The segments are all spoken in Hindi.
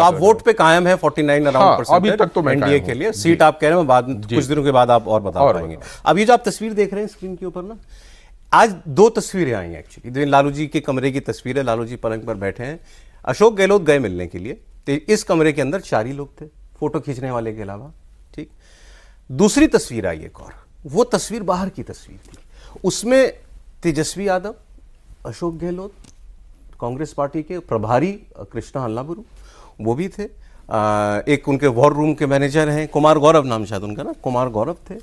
साथ आप वोट पे कायम है 49 अराउंड परसेंट अभी तक तो मैं एनडीए के लिए। सीट आप कह रहे हैं बाद कुछ दिनों के बाद आप और बता पाएंगे। अब ये जो आप तस्वीर देख रहे हैं स्क्रीन के ऊपर ना, आज दो तस्वीरें आई हैं एक्चुअली। लालू जी के कमरे की तस्वीर है, लालू जी पलंग पर बैठे हैं, अशोक गहलोत गए मिलने के लिए, तो इस कमरे के अंदर 4 ही लोग थे फोटो खींचने वाले के अलावा। ठीक, दूसरी तस्वीर आई एक और, वो तस्वीर बाहर की तस्वीर थी, उसमें तेजस्वी यादव, अशोक गहलोत, कांग्रेस पार्टी के प्रभारी कृष्णा अल्लावरू वो भी थे, एक उनके वॉर रूम के मैनेजर हैं कुमार गौरव नाम शायद उनका ना, कुमार गौरव थे,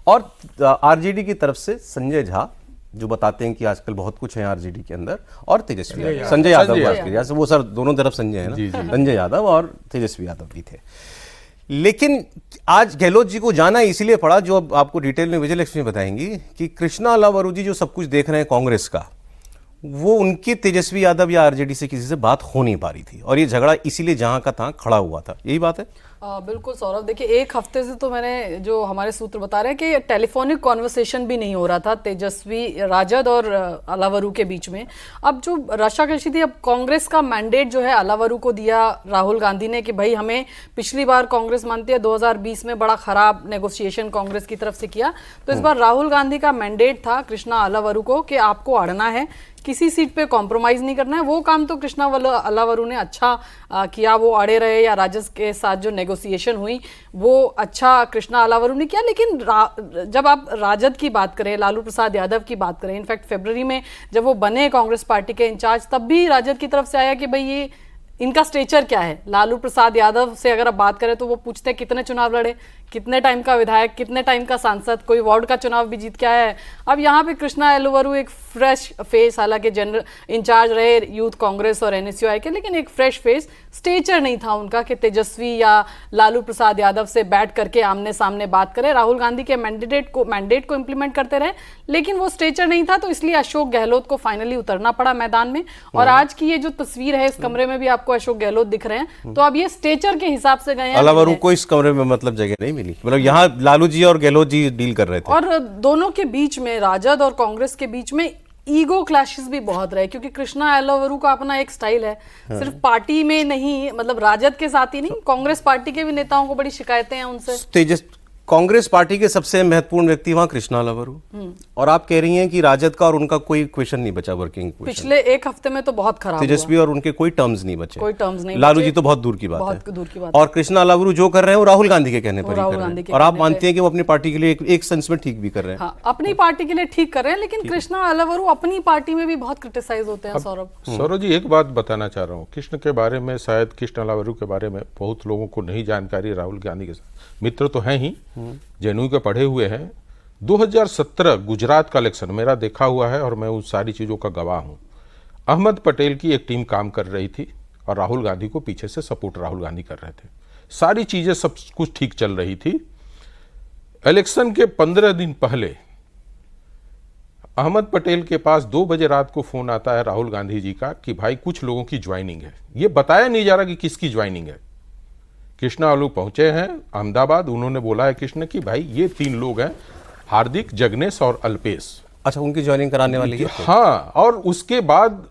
और आरजेडी की तरफ से संजय झा जो बताते हैं कि आजकल बहुत कुछ है आरजेडी के अंदर, और तेजस्वी संजय यादव, वो सर दोनों तरफ संजय है ना, संजय यादव और तेजस्वी यादव भी थे। लेकिन आज गहलोत जी को जाना इसीलिए पड़ा, जो अब आपको डिटेल में विजय लक्ष्मी बताएंगी, कि कृष्णा अल्लावरू जी जो सब कुछ देख रहे हैं कांग्रेस का, वो उनकी तेजस्वी यादव या आरजेडी से किसी से बात हो नहीं पा रही थी, और ये झगड़ा इसीलिए जहां का तहां खड़ा हुआ था। यही बात है। बिल्कुल सौरभ, देखिए एक हफ्ते से तो मैंने, जो हमारे सूत्र बता रहे हैं कि टेलीफोनिक कॉन्वर्सेशन भी नहीं हो रहा था तेजस्वी, राजद और अलावरू के बीच में। अब जो रशाकशी थी, अब कांग्रेस का मैंडेट जो है अलावरू को दिया राहुल गांधी ने कि भाई हमें, पिछली बार कांग्रेस मानती है 2020 में बड़ा खराब नेगोशिएशन कांग्रेस की तरफ से किया, तो इस बार राहुल गांधी का मैंडेट था कृष्णा अलावरू को कि आपको अड़ना है, किसी सीट पे कॉम्प्रोमाइज नहीं करना है। वो काम तो कृष्णा अल्लावरू ने अच्छा किया, वो अड़े रहे, या राजद के साथ जो नेगोशिएशन हुई वो अच्छा कृष्णा अल्लावरू ने किया। लेकिन जब आप राजद की बात करें, लालू प्रसाद यादव की बात करें, इनफैक्ट फरवरी में जब वो बने कांग्रेस पार्टी के इंचार्ज, तब भी राजद की तरफ से आया कि भाई ये इनका स्टेचर क्या है। लालू प्रसाद यादव से अगर आप बात करें तो वो पूछते हैं कितने चुनाव लड़े, कितने टाइम का विधायक, कितने टाइम का सांसद, कोई वार्ड का चुनाव भी जीत के आया है। अब यहाँ पे कृष्णा अल्लावरू एक फ्रेश फेस, हालांकि जनरल इंचार्ज रहे यूथ कांग्रेस और एनएसयूआई के, लेकिन एक फ्रेश फेस, स्टेचर नहीं था उनका कि तेजस्वी या लालू प्रसाद यादव से बैठ करके आमने सामने बात करें, राहुल गांधी के मैंडेट को इंप्लीमेंट करते रहे, लेकिन वो स्टेचर नहीं था। तो इसलिए अशोक गहलोत को फाइनली उतरना पड़ा मैदान में। और आज की ये जो तस्वीर है, इस कमरे में भी आपको अशोक गहलोत दिख रहे हैं, तो अब ये स्टेचर के हिसाब से गए हैं। अल्लावरू को इस कमरे में मतलब जगह नहीं मिली, मतलब यहाँ लालू जी और गहलोत जी डील कर रहे थे, और दोनों के बीच में, राजद और कांग्रेस के बीच में ईगो क्लैशेस भी बहुत रहे, क्योंकि कृष्णा अल्लावरू का अपना एक स्टाइल है। सिर्फ पार्टी में नहीं, मतलब राजद के साथ ही नहीं, कांग्रेस पार्टी के भी नेताओं को बड़ी शिकायतें हैं उनसे। कांग्रेस पार्टी के सबसे महत्वपूर्ण व्यक्ति वहां कृष्णा अल्लावरू, और आप कह रही हैं कि राजद का और उनका कोई क्वेश्चन नहीं बचा, वर्किंग क्वेश्चन पिछले एक हफ्ते में तो बहुत खराब तेजस्वी और उनके कोई टर्म्स नहीं बचे, कोई टर्म्स नहीं, लालू जी तो बहुत दूर की बात बहुत दूर की बात। और कृष्णा अल्लावरू जो कर रहे हैं वो राहुल गांधी के कहने पर ही कर रहे हैं, और आप मानते हैं कि वो अपनी पार्टी के लिए एक सेंस में ठीक भी कर रहे हैं। हाँ, अपनी पार्टी के लिए ठीक कर रहे हैं, लेकिन कृष्णा अल्लावरू अपनी पार्टी में भी बहुत क्रिटिसाइज होते हैं। सौरभ जी एक बात बताना चाह रहा हूँ, कृष्ण के बारे में, शायद कृष्ण अल्लावरू के बारे में बहुत लोगों को नहीं जानकारी। राहुल गांधी के साथ मित्र तो हैं ही, जेएनयू के पढ़े हुए हैं। 2017 गुजरात का इलेक्शन मेरा देखा हुआ है और मैं उन सारी चीज़ों का गवाह हूँ। अहमद पटेल की एक टीम काम कर रही थी और राहुल गांधी को पीछे से सपोर्ट राहुल गांधी कर रहे थे, सारी चीज़ें सब कुछ ठीक चल रही थी। इलेक्शन के 15 दिन पहले अहमद पटेल के पास 2 बजे रात को फोन आता है राहुल गांधी जी का कि भाई कुछ लोगों की ज्वाइनिंग है। ये बताया नहीं जा रहा कि किसकी ज्वाइनिंग है। कृष्णा अल्लावरू पहुंचे हैं अहमदाबाद, उन्होंने बोला है कृष्ण कि भाई ये 3 लोग हैं, हार्दिक, जगनेश और अल्पेश। अच्छा, उनकी ज्वाइनिंग कराने वाली है? हाँ, और उसके बाद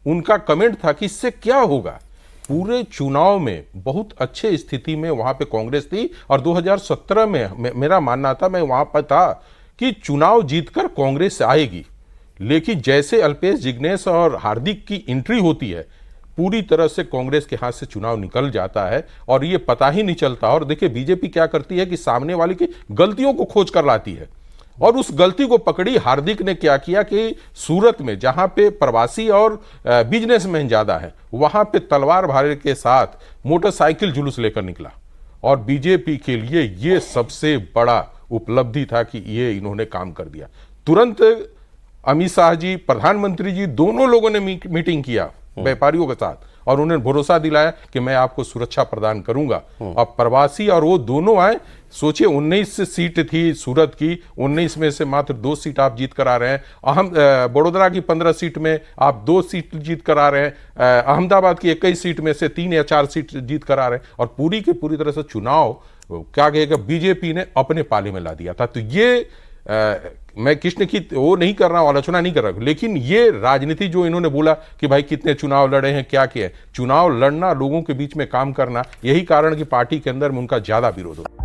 उनका कमेंट था कि इससे क्या होगा। पूरे चुनाव में बहुत अच्छे स्थिति में वहां पे कांग्रेस थी, और 2017 में मेरा मानना था, मैं वहां पर था कि चुनाव जीतकर कांग्रेस आएगी, लेकिन जैसे अल्पेश, जिग्नेश और हार्दिक की एंट्री होती है, पूरी तरह से कांग्रेस के हाथ से चुनाव निकल जाता है और ये पता ही नहीं चलता। और देखिए बीजेपी क्या करती है कि सामने वाले की गलतियों को खोज कर लाती है, और उस गलती को पकड़ी हार्दिक ने क्या किया कि सूरत में जहां पे प्रवासी और बिजनेसमैन ज्यादा है, वहां पे तलवार भारे के साथ मोटरसाइकिल जुलूस लेकर निकला। और बीजेपी के लिए ये सबसे बड़ा उपलब्धि था कि ये इन्होंने काम कर दिया। तुरंत अमित शाह जी, प्रधानमंत्री जी, दोनों लोगों ने मीटिंग किया व्यापारियों के साथ, और उन्हें भरोसा दिलाया कि मैं आपको सुरक्षा प्रदान करूंगा। अब प्रवासी और वो दोनों आए। सोचिए 19 सीट थी सूरत की, 19 में से मात्र 2 सीट आप जीत कर आ रहे हैं। बड़ोदरा की 15 सीट में आप 2 सीट जीत कर आ रहे हैं। अहमदाबाद की 21 सीट में से 3 या 4 सीट जीत कर आ रहे हैं, और पूरी की पूरी तरह से चुनाव क्या कहेगा बीजेपी ने अपने पाले में ला दिया था। तो ये मैं कृष्ण की वो नहीं कर रहा हूं, आलोचना नहीं कर रहा हूं, लेकिन ये राजनीति जो इन्होंने बोला कि भाई कितने चुनाव लड़े हैं, क्या किया है, चुनाव लड़ना, लोगों के बीच में काम करना, यही कारण कि पार्टी के अंदर में उनका ज्यादा विरोध हो।